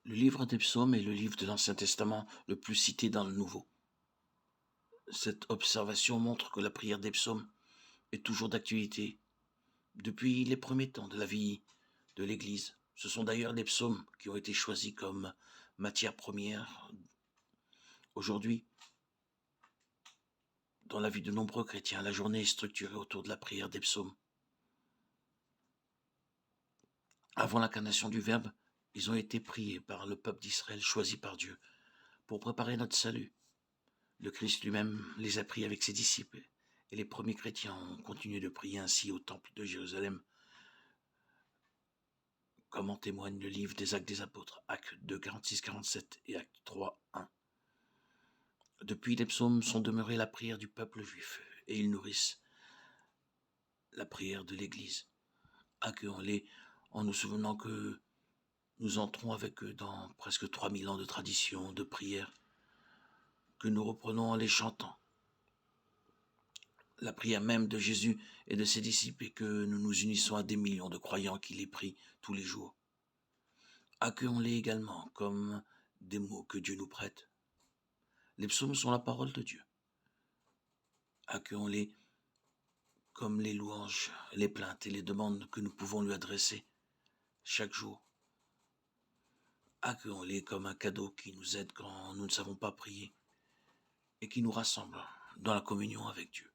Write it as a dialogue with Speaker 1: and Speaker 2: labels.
Speaker 1: Le livre des psaumes est le livre de l'Ancien Testament le plus cité dans le Nouveau. Cette observation montre que la prière des psaumes est toujours d'actualité depuis les premiers temps de la vie de l'Église. Ce sont d'ailleurs les psaumes qui ont été choisis comme matière première aujourd'hui. Dans la vie de nombreux chrétiens, la journée est structurée autour de la prière des psaumes. Avant l'incarnation du Verbe, ils ont été priés par le peuple d'Israël choisi par Dieu pour préparer notre salut. Le Christ lui-même les a priés avec ses disciples et les premiers chrétiens ont continué de prier ainsi au temple de Jérusalem, comme en témoigne le livre des Actes des Apôtres, Actes 2, 46-47 et Actes 3, 1. Depuis, les psaumes sont demeurés la prière du peuple juif et ils nourrissent la prière de l'Église. Accueillons-les en nous souvenant que nous entrons avec eux dans presque 3000 ans de tradition, de prière, que nous reprenons en les chantant. La prière même de Jésus et de ses disciples et que nous nous unissons à des millions de croyants qui les prient tous les jours. Accueillons-les également comme des mots que Dieu nous prête. Les psaumes sont la parole de Dieu. Accueillons-les comme les louanges, les plaintes et les demandes que nous pouvons lui adresser chaque jour. Accueillons-les comme un cadeau qui nous aide quand nous ne savons pas prier et qui nous rassemble dans la communion avec Dieu.